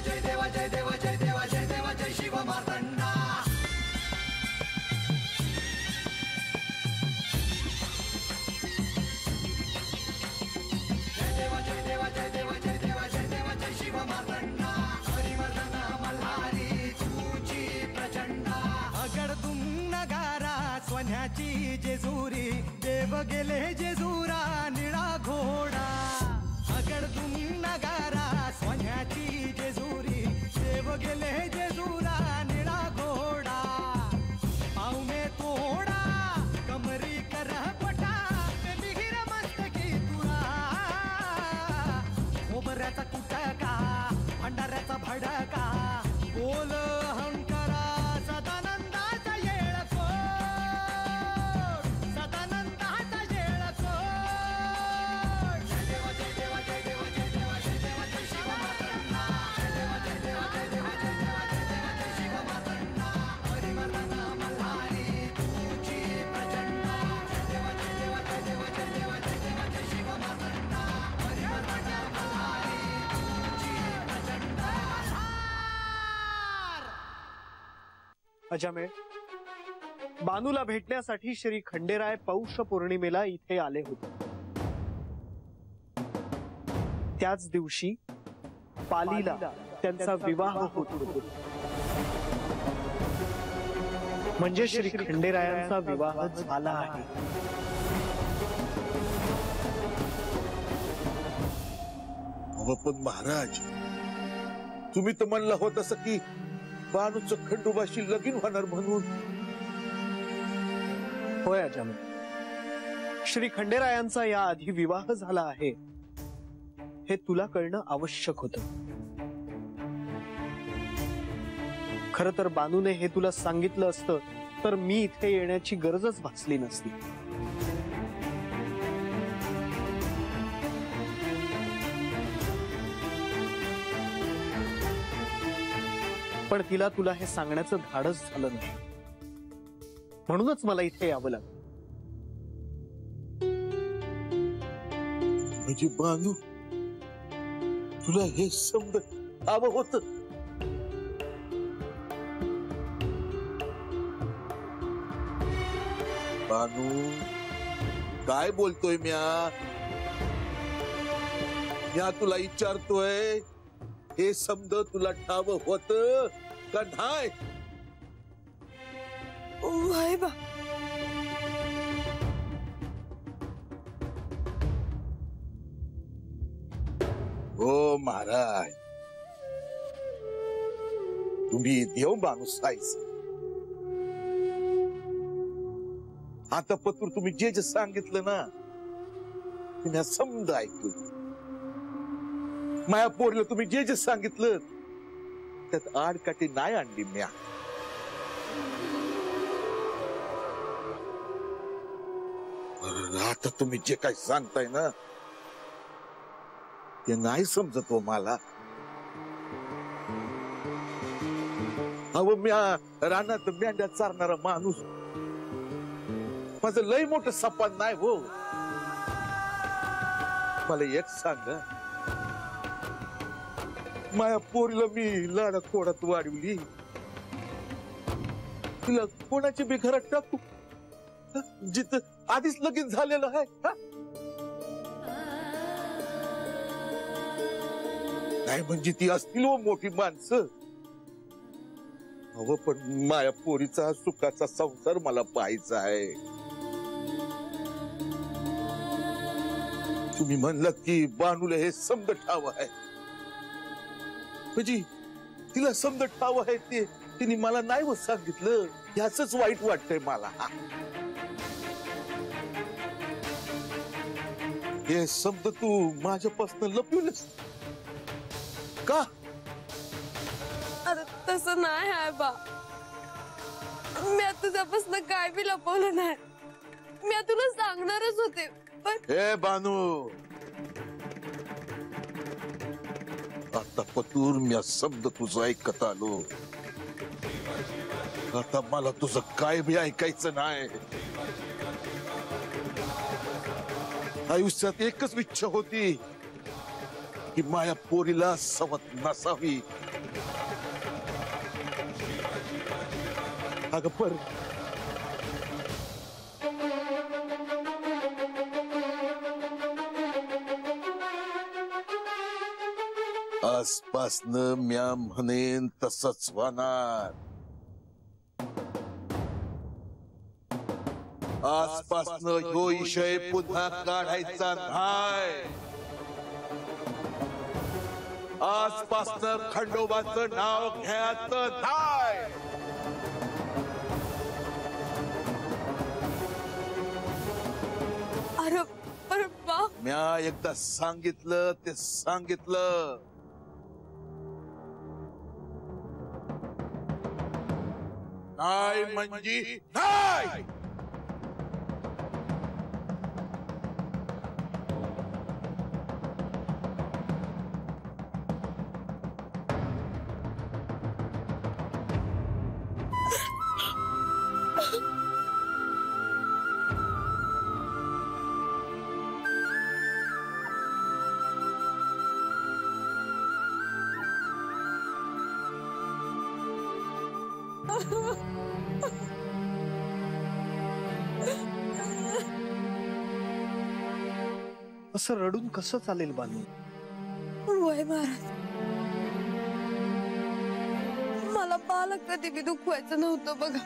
जय देवा जय देवा जय देवा जय देवा जय शिव मार्तंडा जय देवा जय देवा जय देवा जय देवा जय देवा जय शिव मार्तंडा हरिवर्धन मल्हारी तुझी प्रचंडा अगडदुम नगारा सोन्याची जेजुरी देव गेले जेजुरा निळा घोडा अगडदुम नगारा सोन्याची जेजुरी देव गेले जेजुरा निळा घोडा पाव में तोडा कमरी कर पटा मिहिर मस्तकी तुरा खोबऱ्याचा कुटका भंडाऱ्याचा भडका बोल अहंकारा सदानंदाचा येळको सदानंदाचा येळको जय देवा जय देवा जय देवा जय देवा जय देवा जय शिव मार्तंडा जय देवा जय देवा जय देवा जय देवा जय देवा जय शिव मार्तंडा हरिवर्धन मल्हारी तुझी प्रचंडा जय देवा जय देवा जय देवा जय देवा जय देवा जय शिव मार्तंडा हरिवर्धन मल्हारी तुझी प्रचंडा अजामेळ बानूला भेटण्यासाठी श्री खंडेराय पौष पौर्णिमेला इथे आले होते। त्याच दिवशी पालीला त्यांचा विवाह होत होता। म्हणजे श्री खंडेरायांचा विवाह झाला आहे। पण महाराज तुम्ही तर म्हणला होत असं की बानूचं खंडोबाशी लगीन होणार म्हणून। होय अजामेळ श्री खंडेरायांचा या आधी विवाह झाला आहे हे तुला कळणं आवश्यक होतं। खरं तर बानूने हे तुला सांगितलं असतं तर मी इथे येण्याची गरजच भासली नसती। पण तिला तुला हे सांगण्याचं धाडस झालं नाही म्हणूनच मला इथे यावं लागलं। म्हणजे बानू तुला हे समजत हवं होत। बानू काय बोलतोय म्या तुला विचारतोय हे समज तुला ठाव होत का नाही? वय बा हो महाराज तुम्ही देव माणूस आहेस। आता पत्र तुम्ही जे जे सांगितलं ना तुम्ही समज ऐकलं। माया पोरीला तुम्ही जे जे सांगितलं त्यात आडकाठी नाही आणली म्या। आता तुम्ही जे काही सांगताय ना ते नाही समजत हो मला। अहो म्या रानात मेंढ्या चारणारा माणूस माझं लय मोठं सपान नाही हो। मला एक सांगा माया पोरीला मी लाडात कोडात वाढवली तिला कोणाची बी घरात टाकू जिथं आधीच लगीन झालेलं आहे। नाही म्हणजे ती असतील हो मोठी माणसं। अहो पण माया पोरीचा सुखाचा संसार मला पाहायचा आहे। तुम्ही म्हणलात की बानूला हे समज ठाव आहे म्हणजे तिला समज ठाव आहे ते तिने मला नाही हो सांगितलं याच वाईट वाटतंय मला। हे समज तू माझ्यापासून लपवलंस का? अरे तसं नाही आहे बा मी तुझ्यापासून काय बी लपवलं नाही। मी तुला सांगणारच होते पण हे बानू आता पतूर मी समज तुझं ऐकत आलो। आता मला तुझं काय बी ऐकायचं नाही। आयुष्यात एकच इच्छा होती की माया पोरीला सवत नसावी अगं पर आसपासनं म्या म्हणेन तसंच होणार. आसपासनं ह्यो विषय पुन्हा काढायचा नाही. आसपासनं खंडोबाचं नाव घ्यायचं नाही. अरे पण बा, म्या एकदा सांगितलं ते सांगितलं. नाही म्हणजे नाही. असं रडून कसं चालेल बानू? वय महाराज, मला बाला कधी बी दुखवायचं नव्हतं बघा.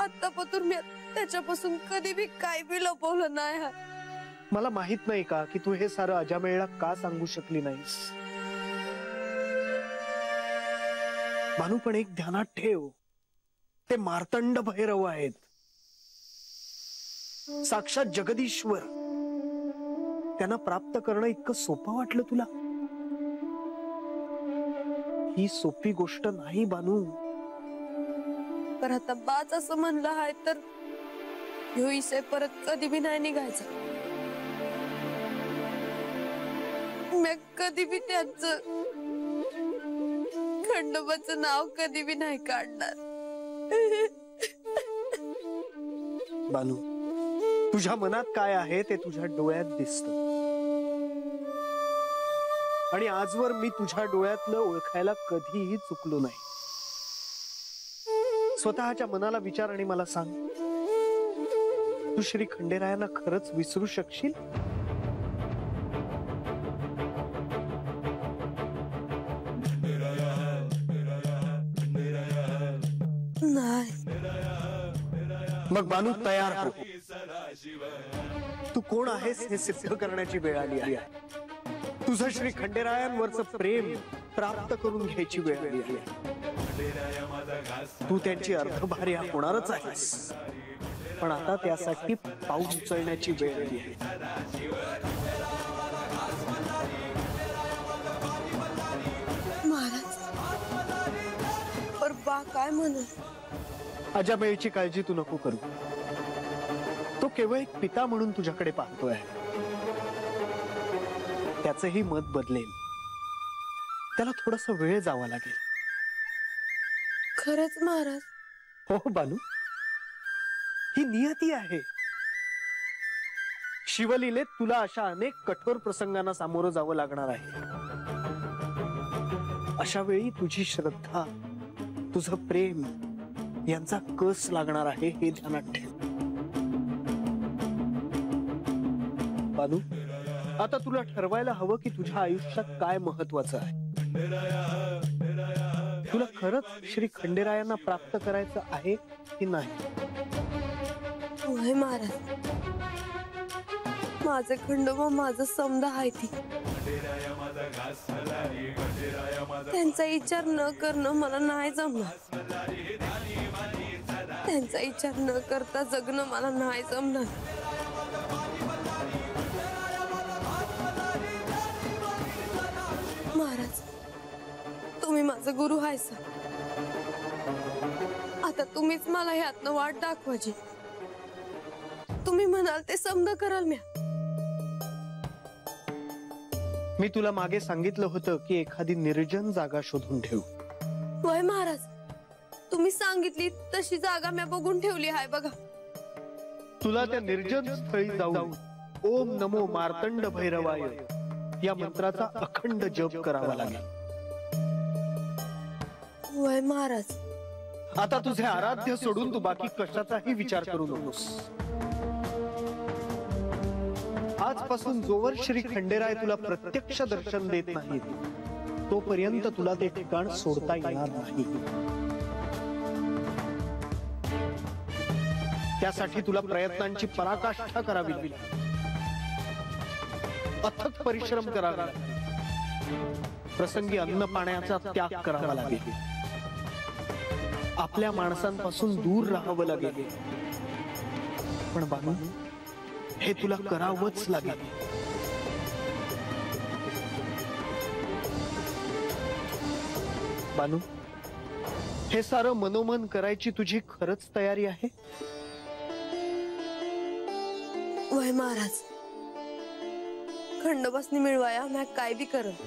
आतापासून मी त्याच्यापासून कधी बी काय बी लपवलं नाही. मला माहित नाही का की तू हे सारं अजामेळला का सांगू शकली नाहीस? बानू, पण एक ध्यानात ठेव, ते मार्तंड भैरव आहेत, साक्षात जगदीश्वर. त्यांना प्राप्त करणं इतकं सोपं वाटलं तुला? ही सोपी गोष्ट नाही बानू. पर आता बाच असं म्हणलं आहे तर ह्यो विषय परत कधी बी नाही निघायचा. मी कधी बी त्यांचं खंडोबाचं नाव कधी बी नाही काढणार. बानू, तुझ्या मनात काय आहे ते तुझ्या डोळ्यात दिसतं, आणि आजवर मी तुझ्या डोळ्यातलं ओळखायला कधीही चुकलो नाही. स्वतःच्या मनाला विचार आणि मला सांग, तू श्री खंडेरायांना खरंच विसरू शकशील? नाही. मग बानू, तयार हो. तू कोण आहेस हे सिद्ध करण्याची वेळ आली आहे. तुझं श्री खंडेरायांवरचं प्रेम प्राप्त करून घ्यायची वेळ आली आहे. तू त्यांची अर्धभार्या होणारच आहेस, पण आता त्यासाठी पाऊल उचलण्याची वेळ आली आहे. महाराज, पर बा काय म्हणून? अजामेळची काळजी तू नको करू. तो केवळ एक पिता म्हणून तुझ्याकडे पाहतोय. त्याचंही मत बदलेल. त्याला थोडासा वेळ जावा लागेल. खरंच महाराज? हो बानू, ही नियती आहे. शिवलीलेत तुला अशा अनेक कठोर प्रसंगांना सामोरं जावं लागणार आहे. अशा वेळी तुझी श्रद्धा, तुझं प्रेम यांचा कस लागणार आहे, हे ध्यानात ठेव. बानू, आता तुला ठरवायला हवं की तुझ्या आयुष्यात काय महत्वाचं आहे. तुला खरंच श्री खंडेरायांना प्राप्त करायचं आहे की नाही? होय महाराज, माझे खंडोबा माझं समजा आहे ती. त्यांचा विचार न करणं मला नाही जमणार. त्यांचा विचार न करता जगणं मला नाही जमणार. महाराज, तुम्ही माझं गुरु आहेसा. आता तुम्हीच मला ह्यातनं वाट दाखवायची. तुम्ही म्हणाल ते समजा कराल म्या. मी तुला मागे सांगितलं होतं की एखादी निर्जन जागा शोधून ठेव. वय महाराज, तुम्ही सांगितली तशी जागा मी बघून ठेवली आहे बघा. तुला त्या निर्जन स्थळी जाऊन ओम नमो मार्तंड भैरवाय या मंत्राचा अखंड जप करावा लागेल. वय महाराज. आता तुझे आराध्य सोडून तू बाकी कशाचाही विचार करू नकोस. आजपासून जोवर श्री खंडेराय तुला प्रत्यक्ष दर्शन देत नाहीत तोपर्यंत तुला ते ठिकाण सोडता येणार नाही. त्यासाठी तुला प्रयत्नांची पराकाष्ठा करावी लागेल. अथक परिश्रम करावे लागेल. प्रसंगी अन्न पाण्याचा त्याग करावा लागेल. आपल्या माणसांपासून दूर राहावं लागेल. पण बानू, हे तुला करावंच लागेल. बानू, हे सारं मनोमन करायची तुझी खरंच तयारी आहे? वय महाराज, खंडोबासनी मिळवाया मैं काय बी करत.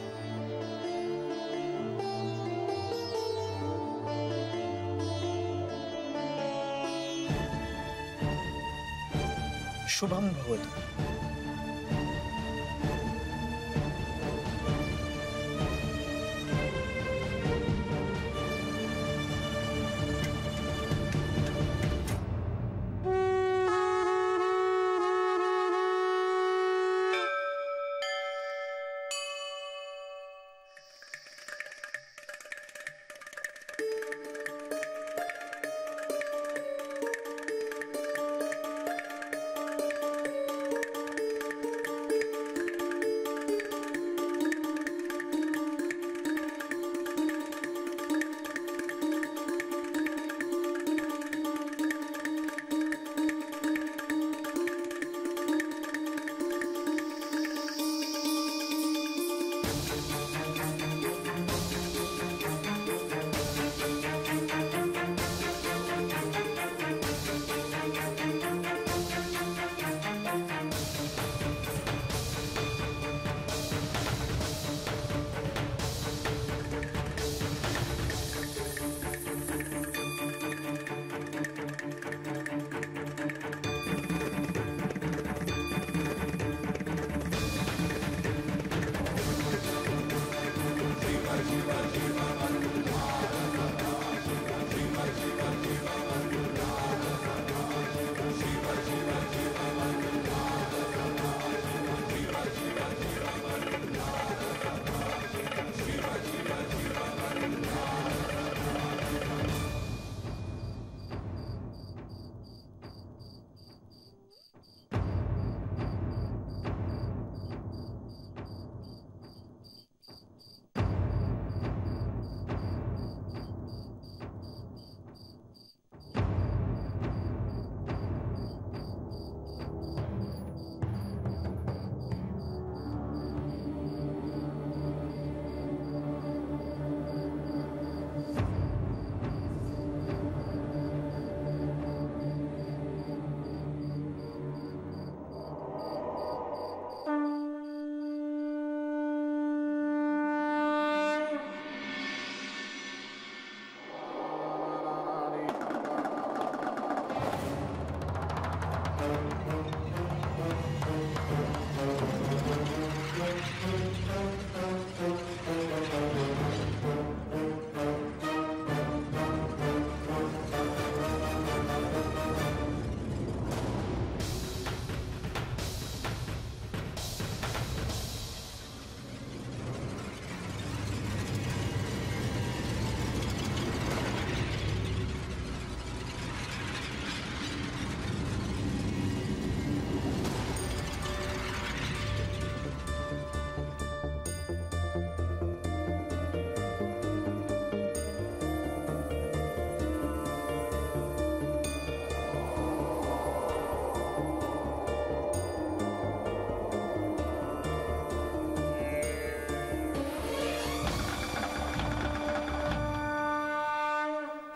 शुभम भवतु.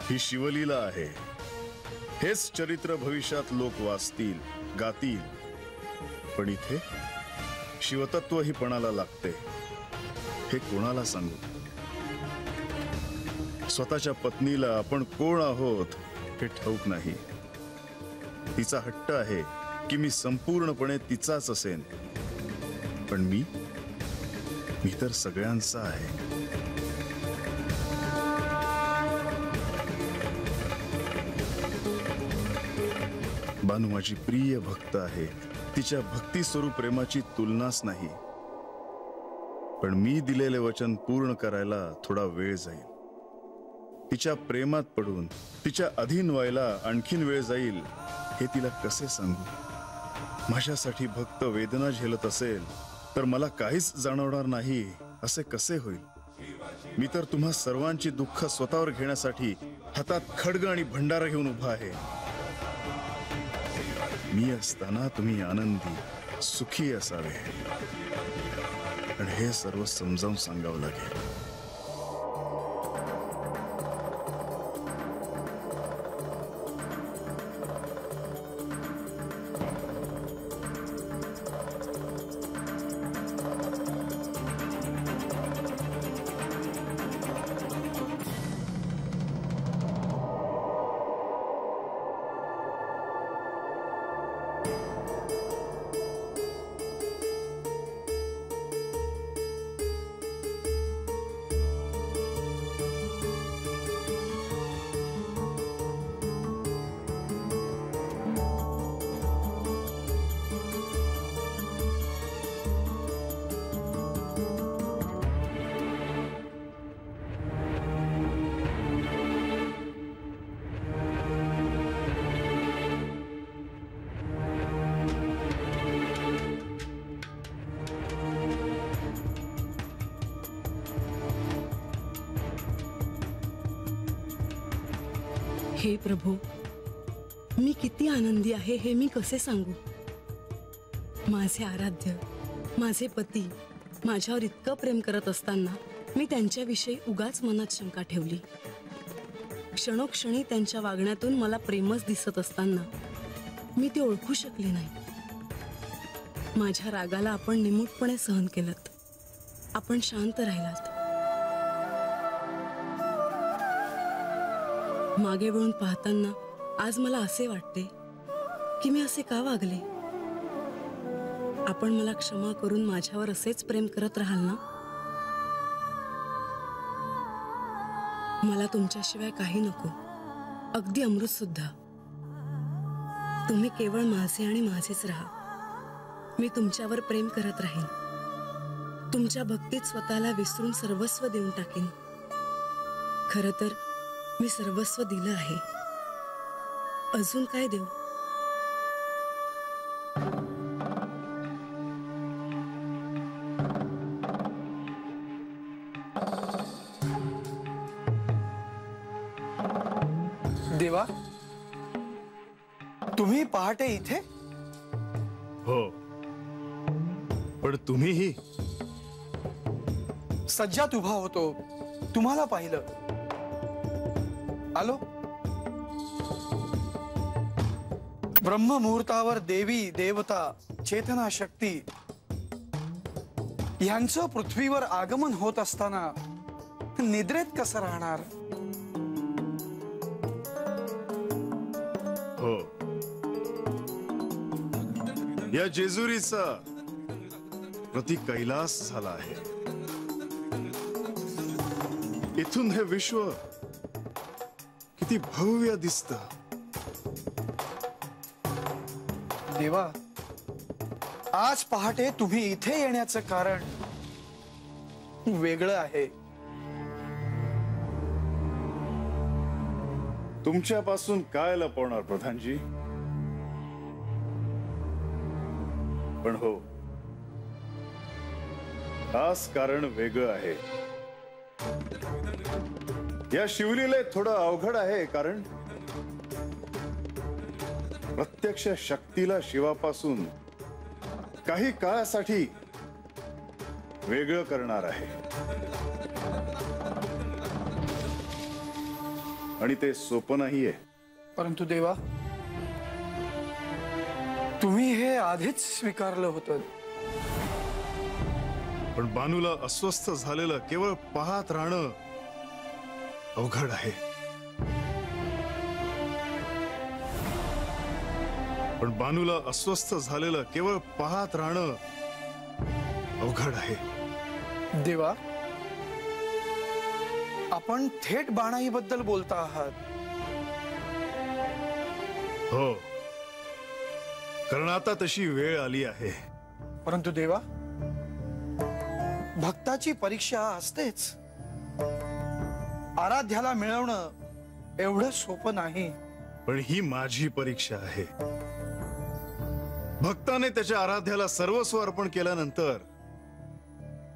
ही शिवलीला आहे. हेच चरित्र भविष्यात लोक वाचतील, गातील. पण इथे शिवतत्व ही पणाला लागते. हे कोणाला सांगू? स्वतःच्या पत्नीला आपण कोण आहोत हे ठाऊक नाही. तिचा हट्ट आहे की मी संपूर्णपणे तिचाच असेन. पण मी मी तर सगळ्यांचा आहे. बानू माझी प्रिय भक्त आहे. तिच्या भक्ती स्वरूप प्रेमाची तुलनाच नाही. पण मी दिलेले वचन पूर्ण करायला थोडा वेळ जाईल. तिच्या प्रेमात पडून तिच्या अधीन व्हायला आणखीन वेळ जाईल हे तिला कसे सांगू. माझ्यासाठी भक्त वेदना झेलत असेल तर मला काहीच जाणवणार नाही असे कसे होईल. मी तर तुम्हा सर्वांची दुःख स्वतःवर घेण्यासाठी हातात खड्ग आणि भंडारा घेऊन उभा आहे. मी असताना तुम्ही आनंदी सुखी असावे आणि हे सर्व समजावून सांगावं लागेल. हे प्रभू, मी किती आनंदी आहे हे मी कसे सांगू. माझे आराध्य, माझे पती माझ्यावर इतकं प्रेम करत असताना मी त्यांच्याविषयी उगाच मनात शंका ठेवली. क्षणोक्षणी त्यांच्या वागण्यातून मला प्रेमच दिसत असताना मी ते ओळखू शकले नाही. माझ्या रागाला आपण निमूटपणे सहन केलंत. आपण शांत राहिलात. मागे वळून पाहताना आज मला असे वाटते की मी असे का वागले. आपण मला क्षमा करून माझ्यावर असेच प्रेम करत राहाल ना. मला तुमच्याशिवाय काही नको, अगदी अमृत सुद्धा. तुम्ही केवळ माझे आणि माझेच राहा. मी तुमच्यावर प्रेम करत राहीन. तुमच्या भक्तीत स्वतःला विसरून सर्वस्व देऊन टाकेन. खरं तर मी सर्वस्व दिलं आहे. अजून काय देऊ. देवा, तुम्ही पहाटे इथे? हो, पण तुम्हीही? सज्जात उभा होतो, तुम्हाला पाहिलं, आलो. ब्रह्ममुहूर्तावर देवी देवता चेतना शक्ती यांचं पृथ्वीवर आगमन होत असताना निद्रेत कसं राहणार. हो, या जेजुरीचा प्रति कैलास झाला आहे. इथून हे विश्व किती भव्य दिसतं. देवा, आज पहाटे तुम्ही इथे येण्याचं कारण वेगळं आहे. तुमच्यापासून काय लपवणार प्रधानजी. पण हो, आज कारण वेगळं आहे. या शिवलीला थोडं अवघड आहे, कारण प्रत्यक्ष शक्तीला शिवापासून काही काळासाठी वेगळं करणार आहे. आणि ते सोपं नाहीये. परंतु देवा, तुम्ही हे आधीच स्वीकारलं होतं. पण बानूला अस्वस्थ झालेलं केवळ पाहत राहणं अवघड आहे. पण बानूला अस्वस्थ झालेलं केवळ पाहत राहणं अवघड आहे. देवा, आपण थेट बाणाईबद्दल बोलता आहात. हो, कारण आता तशी वेळ आली आहे. परंतु देवा, भक्ताची परीक्षा असतेच. आराध्याला मिळवणं एवढं सोपं नाही. पण ही माझी परीक्षा आहे. भक्ताने त्याच्या आराध्याला सर्वस्व अर्पण केल्यानंतर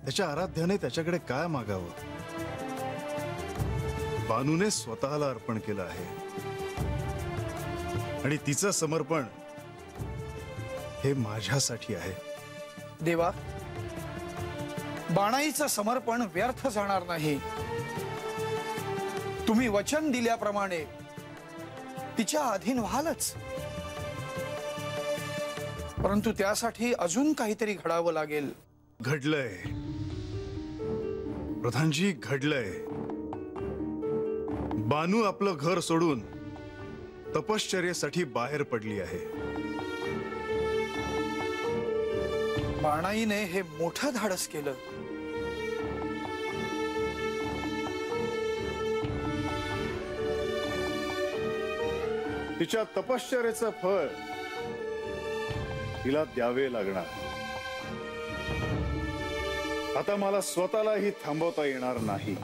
त्याच्या आराध्याने त्याच्याकडे काय मागावं? बानूने स्वतःला अर्पण केलं आहे आणि तिचं समर्पण हे माझ्यासाठी आहे. देवा, बाणाईचं समर्पण व्यर्थ जाणार नाही. तुम्ही वचन दिल्याप्रमाणे तिच्या अधीन व्हालच. परंतु त्यासाठी अजून काहीतरी घडावं लागेल. घडलंय प्रधानजी, घडलंय. बानू आपलं घर सोडून तपश्चर्येसाठी बाहेर पडली आहे. बाणाईने हे मोठं धाडस केलं. तिच्या तपश्चर्येचं फळ तिला द्यावे लागणार. आता मला स्वतःलाही थांबवता येणार नाही.